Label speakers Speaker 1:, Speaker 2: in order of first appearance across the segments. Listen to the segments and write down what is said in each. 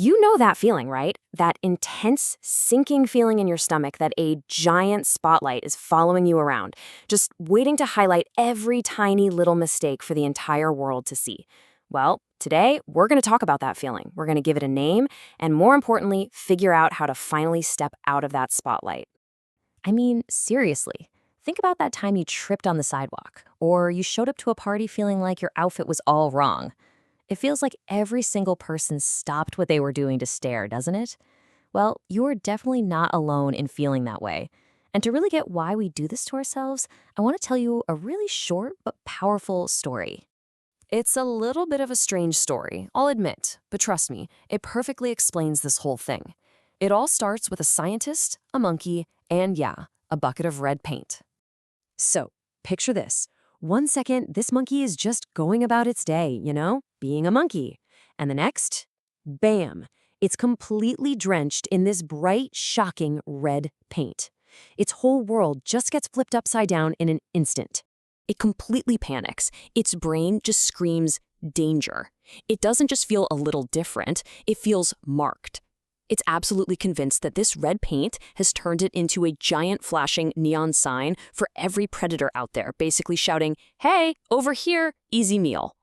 Speaker 1: You know that feeling, right? That intense, sinking feeling in your stomach that a giant spotlight is following you around, just waiting to highlight every tiny little mistake for the entire world to see. Well, today, we're going to talk about that feeling. We're going to give it a name, and more importantly, figure out how to finally step out of that spotlight. I mean, seriously. Think about that time you tripped on the sidewalk, or you showed up to a party feeling like your outfit was all wrong. It feels like every single person stopped what they were doing to stare, doesn't it? Well, you're definitely not alone in feeling that way. And to really get why we do this to ourselves, I want to tell you a really short but powerful story. It's a little bit of a strange story, I'll admit, but trust me, it perfectly explains this whole thing. It all starts with a scientist, a monkey, and yeah, a bucket of red paint. So, picture this. 1 second, this monkey is just going about its day, being a monkey. And the next, bam, it's completely drenched in this bright, shocking red paint. Its whole world just gets flipped upside down in an instant. It completely panics. Its brain just screams danger. It doesn't just feel a little different, it feels marked. It's absolutely convinced that this red paint has turned it into a giant flashing neon sign for every predator out there, basically shouting, "Hey, over here, easy meal."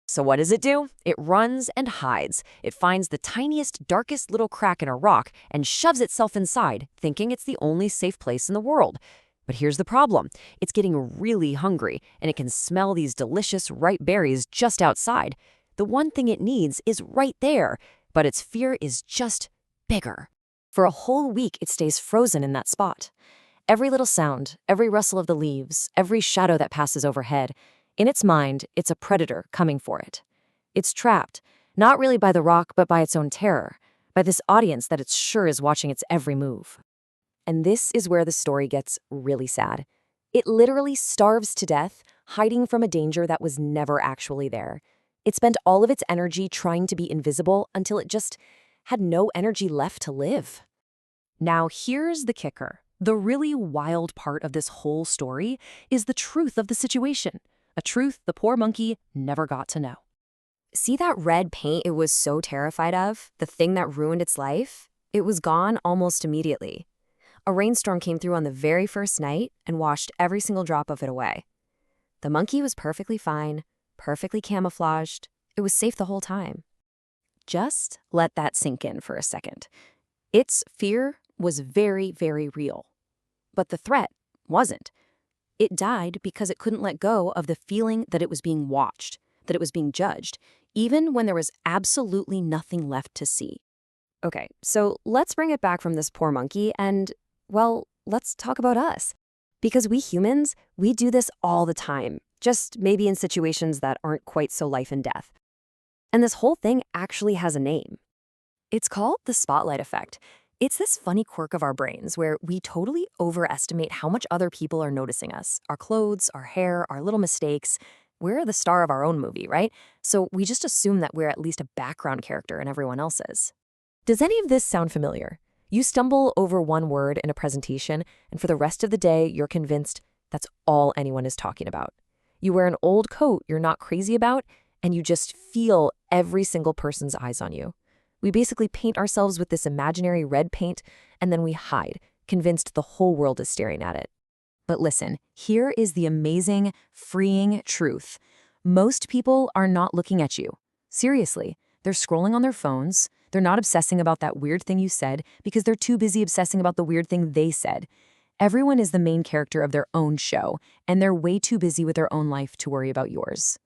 Speaker 1: So what does it do? It runs and hides. It finds the tiniest, darkest little crack in a rock and shoves itself inside, thinking it's the only safe place in the world. But here's the problem. It's getting really hungry, and it can smell these delicious, ripe berries just outside. The one thing it needs is right there, but its fear is just bigger. For a whole week, it stays frozen in that spot. Every little sound, every rustle of the leaves, every shadow that passes overhead, in its mind, it's a predator coming for it. It's trapped, not really by the rock, but by its own terror, by this audience that it's sure is watching its every move. And this is where the story gets really sad. It literally starves to death, hiding from a danger that was never actually there. It spent all of its energy trying to be invisible until it just had no energy left to live. Now, here's the kicker. The really wild part of this whole story is the truth of the situation, a truth the poor monkey never got to know. See that red paint it was so terrified of, the thing that ruined its life? It was gone almost immediately. A rainstorm came through on the very first night and washed every single drop of it away. The monkey was perfectly fine, perfectly camouflaged. It was safe the whole time. Just let that sink in for a second. Its fear was very, very real. But the threat wasn't. It died because it couldn't let go of the feeling that it was being watched, that it was being judged, even when there was absolutely nothing left to see. Okay, so let's bring it back from this poor monkey and, well, let's talk about us. Because we humans, we do this all the time, just maybe in situations that aren't quite so life and death. And this whole thing actually has a name. It's called the spotlight effect. It's this funny quirk of our brains where we totally overestimate how much other people are noticing us. Our clothes, our hair, our little mistakes. We're the star of our own movie, right? So we just assume that we're at least a background character in everyone else's. Does any of this sound familiar? You stumble over one word in a presentation, and for the rest of the day, you're convinced that's all anyone is talking about. You wear an old coat you're not crazy about, and you just feel every single person's eyes on you. We basically paint ourselves with this imaginary red paint, and then we hide, convinced the whole world is staring at it. But listen, here is the amazing, freeing truth. Most people are not looking at you. Seriously, they're scrolling on their phones. They're not obsessing about that weird thing you said because they're too busy obsessing about the weird thing they said. Everyone is the main character of their own show, and they're way too busy with their own life to worry about yours.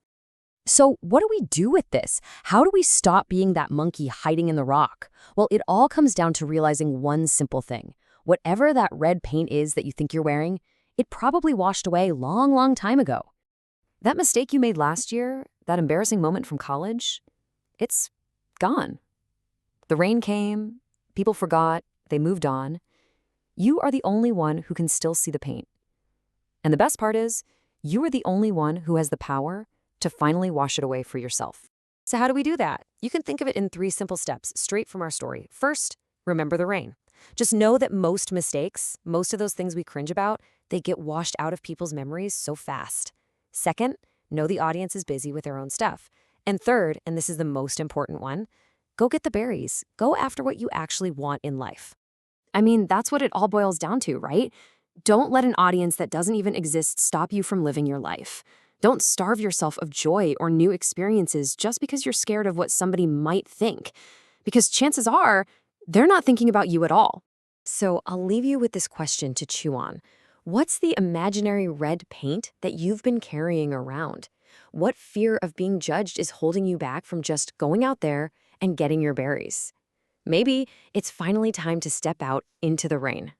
Speaker 1: So what do we do with this? How do we stop being that monkey hiding in the rock? Well, it all comes down to realizing one simple thing. Whatever that red paint is that you think you're wearing, it probably washed away long, long time ago. That mistake you made last year, that embarrassing moment from college, it's gone. The rain came, people forgot, they moved on. You are the only one who can still see the paint. And the best part is, you are the only one who has the power to finally wash it away for yourself. So how do we do that? You can think of it in 3 simple steps, straight from our story. First, remember the rain. Just know that most mistakes, most of those things we cringe about, they get washed out of people's memories so fast. Second, know the audience is busy with their own stuff. And third, and this is the most important one, Go get the berries. Go after what you actually want in life. I mean, that's what it all boils down to, right? Don't let an audience that doesn't even exist stop you from living your life. Don't starve yourself of joy or new experiences just because you're scared of what somebody might think. Because chances are, they're not thinking about you at all. So I'll leave you with this question to chew on. What's the imaginary red paint that you've been carrying around? What fear of being judged is holding you back from just going out there and getting your berries? Maybe it's finally time to step out into the rain.